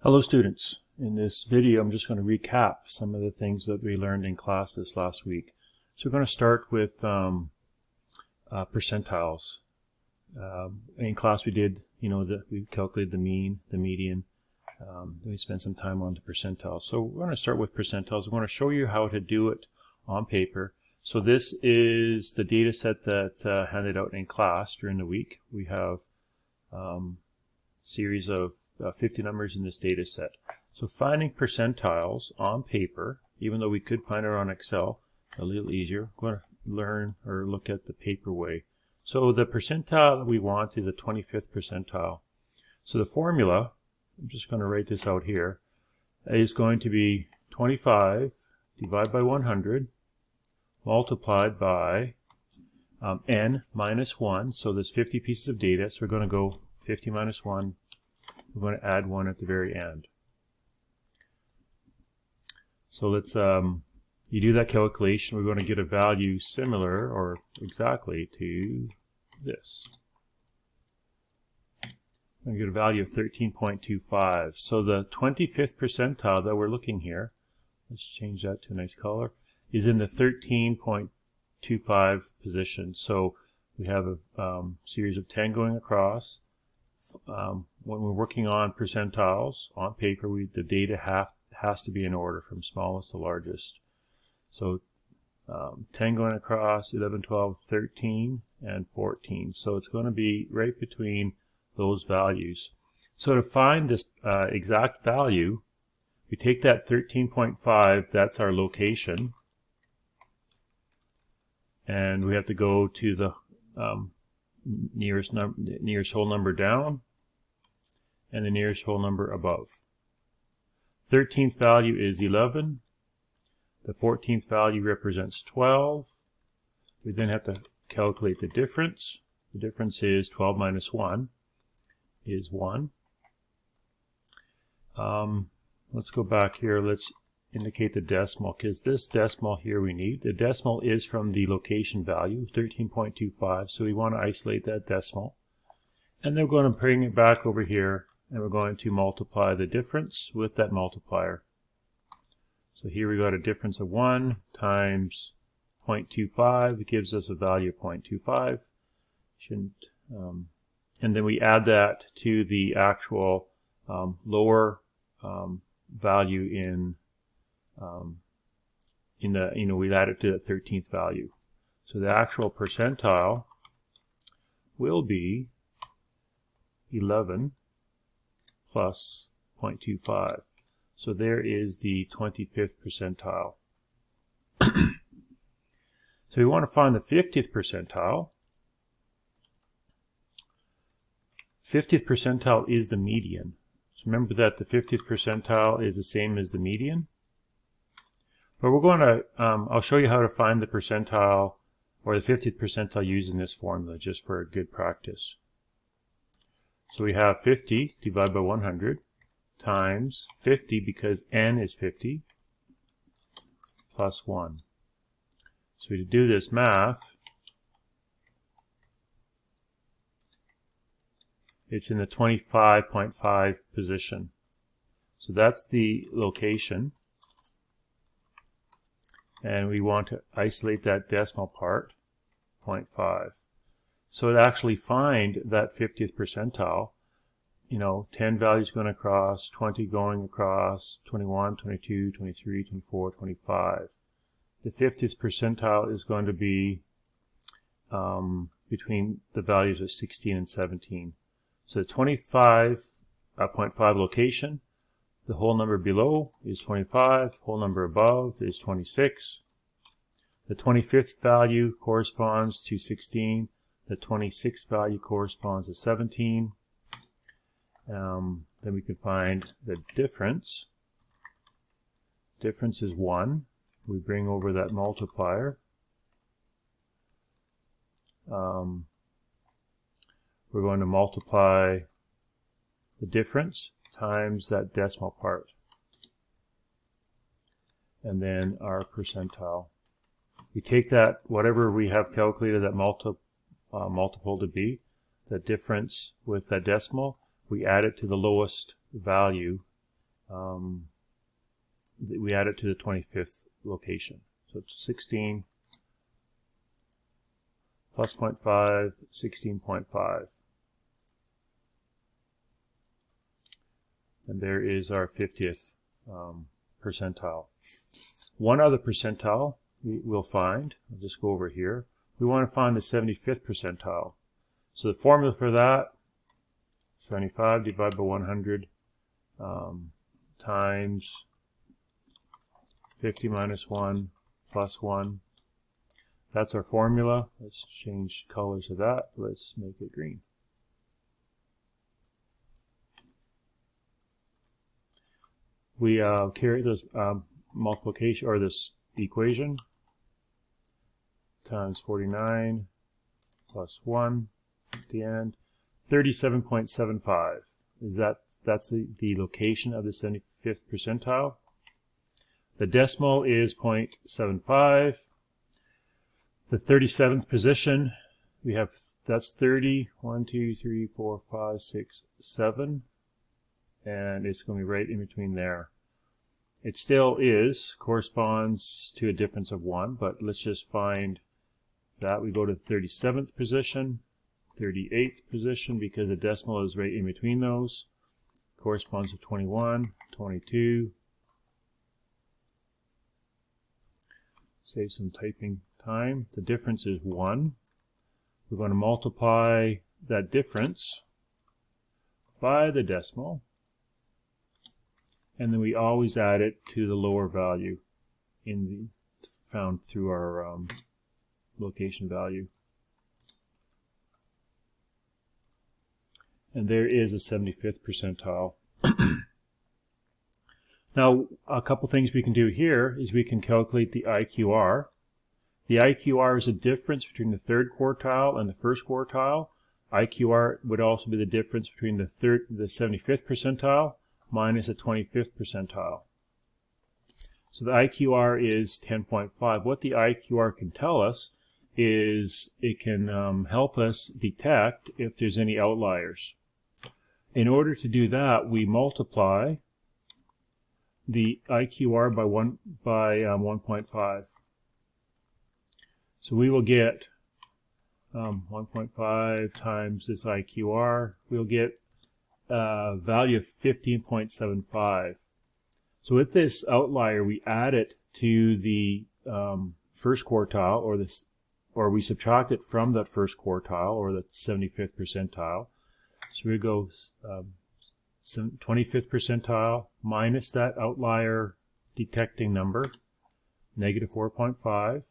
Hello students. In this video I'm just going to recap some of the things that we learned in class this last week. So we're going to start with percentiles. In class we did, we calculated the mean, the median, then we spent some time on the percentiles. So we're going to start with percentiles. We're going to show you how to do it on paper. So this is the data set that handed out in class during the week. We have series of 50 numbers in this data set. So finding percentiles on paper, even though we could find it on Excel, a little easier. We're going to learn or look at the paper way. So the percentile that we want is a 25th percentile. So the formula, I'm just going to write this out here, is going to be 25 divided by 100 multiplied by n minus 1. So there's 50 pieces of data, so we're going to go 50 minus 1. We're going to add 1 at the very end. So let's, you do that calculation, we're going to get a value similar or exactly to this. We're going to get a value of 13.25. So the 25th percentile that we're looking here, let's change that to a nice color, is in the 13.25 position. So we have a series of 10 going across. When we're working on percentiles on paper, the data has to be in order from smallest to largest. So 10 going across, 11, 12, 13, and 14. So it's going to be right between those values. So to find this exact value, we take that 13.5, that's our location, and we have to go to the nearest whole number down and the nearest whole number above. 13th value is 11. The 14th value represents 12. We then have to calculate the difference. The difference is 12 minus 1 is 1. Let's go back here. Let's indicate the decimal, because this decimal here we need. The decimal is from the location value, 13.25, so we want to isolate that decimal. And then we're going to bring it back over here, and we're going to multiply the difference with that multiplier. So here we got a difference of 1 times 0.25. It gives us a value of 0.25. And then we add that to the actual lower value in the, we add it to the 13th value. So the actual percentile will be 11 plus 0.25. So there is the 25th percentile. So we want to find the 50th percentile. 50th percentile is the median. So remember that the 50th percentile is the same as the median. But we're going to, I'll show you how to find the percentile or the 50th percentile using this formula just for a good practice. So we have 50 divided by 100 times 50, because n is 50, plus 1. So to do this math, it's in the 25.5 position. So that's the location. And we want to isolate that decimal part, 0.5. So to actually find that 50th percentile, 10 values going across, 20 going across, 21, 22, 23, 24, 25. The 50th percentile is going to be between the values of 16 and 17. So the 25.5 location, the whole number below is 25, the whole number above is 26. The 25th value corresponds to 16. The 26th value corresponds to 17. Then we can find the difference. Difference is 1. We bring over that multiplier. We're going to multiply the difference times that decimal part. And then our percentile. We take that, whatever we have calculated that multiple to be, the difference with that decimal, we add it to the lowest value we add it to the 25th location. So it's 16 plus 0.5, 16.5. And there is our 50th percentile. One other percentile we'll find, I'll just go over here. We want to find the 75th percentile. So the formula for that, 75 divided by 100 times 50 minus 1 plus 1. That's our formula. Let's change colors of that. Let's make it green. We carry this multiplication, or this equation, times 49 plus 1 at the end, 37.75. That's the location of the 75th percentile. The decimal is 0.75. The 37th position, we have, that's 30, 1, 2, 3, 4, 5, 6, 7, and it's going to be right in between there. It still corresponds to a difference of 1, but let's just find that. We go to the 37th position, 38th position, because the decimal is right in between those. Corresponds to 21, 22. Save some typing time. The difference is 1. We're going to multiply that difference by the decimal, and then we always add it to the lower value found through our location value. And there is a 75th percentile. Now, a couple things we can do here is we can calculate the IQR. The IQR is the difference between the third quartile and the first quartile. IQR would also be the difference between the 75th percentile minus the 25th percentile. So the IQR is 10.5. What the IQR can tell us is it can help us detect if there's any outliers. In order to do that, we multiply the IQR by 1.5. So we will get 1.5 times this IQR. We'll get a value of 15.75. So with this outlier, we add it to the first quartile, or we subtract it from that first quartile, or the 75th percentile. So we go 25th percentile minus that outlier detecting number, negative 4.5,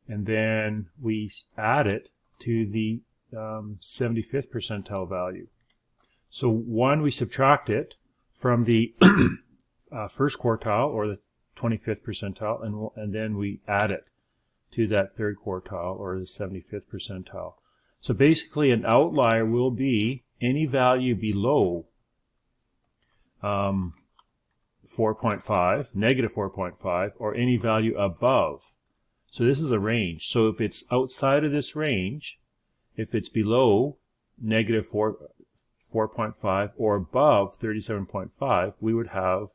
and then we add it to the 75th percentile value. So we subtract it from the first quartile, or the 25th percentile, and then we add it to that third quartile, or the 75th percentile. So basically an outlier will be any value below 4.5, negative 4.5, or any value above. So this is a range. So if it's outside of this range, if it's below negative 4.5 or above 37.5, we would have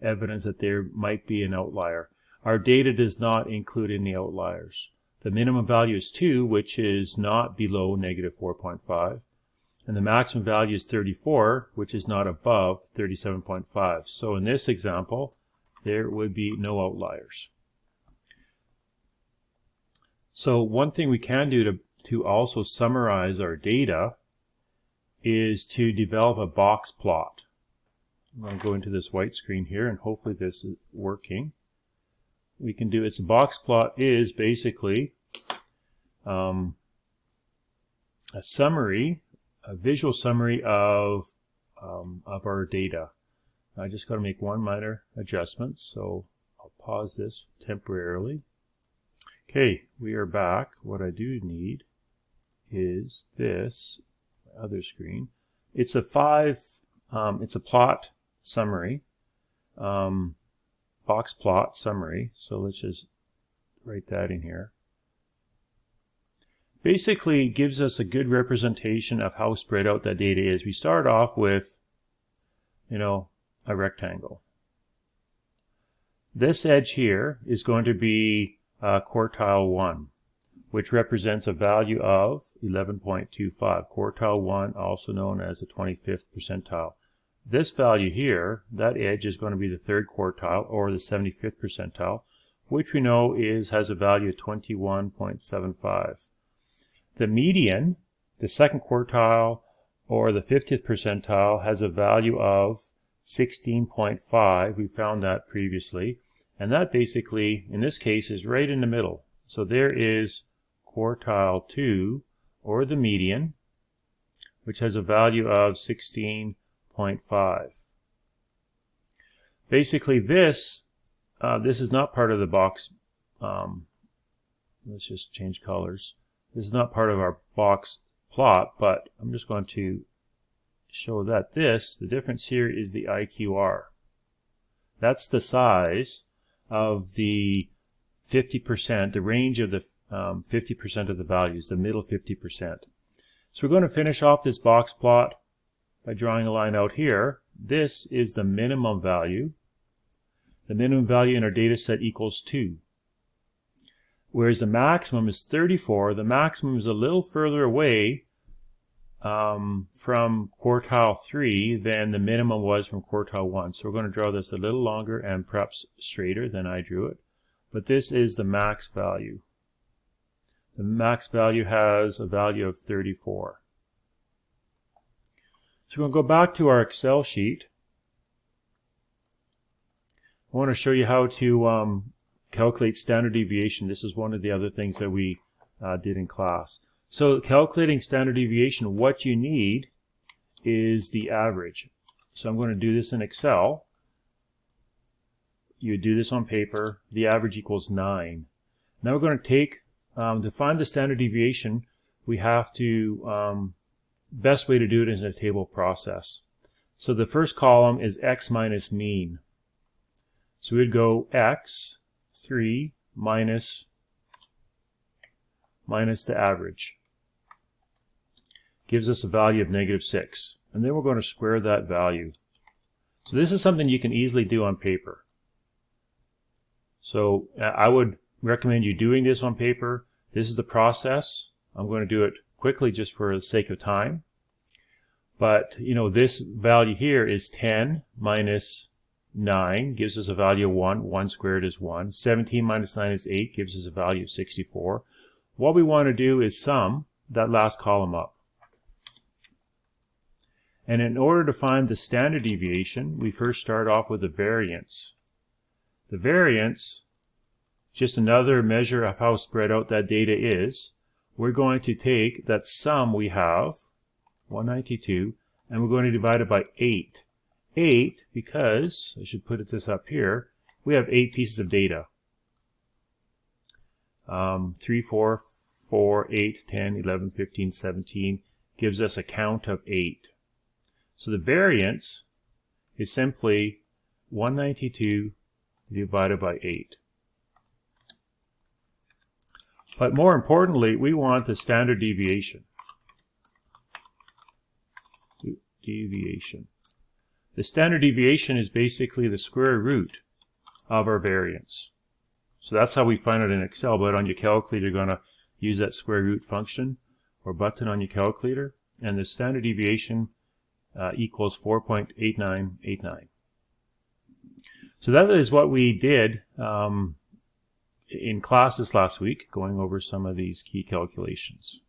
evidence that there might be an outlier. Our data does not include any outliers. The minimum value is 2, which is not below negative 4.5. And the maximum value is 34, which is not above 37.5. So in this example, there would be no outliers. So one thing we can do to also summarize our data is to develop a box plot. I'm going to go into this white screen here, and hopefully this is working. We can do its box plot is basically a summary, a visual summary of our data. I just got to make one minor adjustment, so I'll pause this temporarily. Okay, we are back. What I do need is this other screen. It's a it's a plot summary, box plot summary. So let's just write that in here. Basically, it gives us a good representation of how spread out that data is. We start off with, a rectangle. This edge here is going to be quartile 1, which represents a value of 11.25. Quartile 1, also known as the 25th percentile. This value here, that edge, is going to be the third quartile, or the 75th percentile, which we know has a value of 21.75. The median, the second quartile, or the 50th percentile, has a value of 16.5. We found that previously. And that basically, in this case, is right in the middle. So there is quartile 2, or the median, which has a value of 16.5. Basically, this is not part of the box. Let's just change colors. This is not part of our box plot, but I'm just going to show that the difference here is the IQR. That's the size of the 50%, the range of the 50% of the values, the middle 50%. So we're going to finish off this box plot by drawing a line out here. This is the minimum value. The minimum value in our data set equals 2. Whereas the maximum is 34. The maximum is a little further away from quartile 3 than the minimum was from quartile 1. So we're going to draw this a little longer and perhaps straighter than I drew it. But this is the max value. The max value has a value of 34. So we're going to go back to our Excel sheet. I want to show you how to calculate standard deviation. This is one of the other things that we did in class. So calculating standard deviation, what you need is the average. So I'm going to do this in Excel. You do this on paper. The average equals 9. Now we're going to take, to find the standard deviation, we have to, best way to do it is in a table process. So the first column is x minus mean. So we'd go x, 3, minus the average. Gives us a value of -6. And then we're going to square that value. So this is something you can easily do on paper. So I would recommend you doing this on paper. This is the process. I'm going to do it quickly just for the sake of time. But, you know, this value here is 10 minus 9 gives us a value of 1. 1 squared is 1. 17 minus 9 is 8, gives us a value of 64. What we want to do is sum that last column up. And in order to find the standard deviation, we first start off with the variance. The variance, just another measure of how spread out that data is. We're going to take that sum we have, 192, and we're going to divide it by 8. 8, because, I should put this up here, we have 8 pieces of data. 3, 4, 4, 8, 10, 11, 15, 17 gives us a count of 8. So the variance is simply 192 divided by 8. But more importantly, we want the standard deviation. The standard deviation is basically the square root of our variance. So that's how we find it in Excel, but on your calculator you're going to use that square root function or button on your calculator, and the standard deviation equals 4.8989. So that is what we did in classes last week, going over some of these key calculations.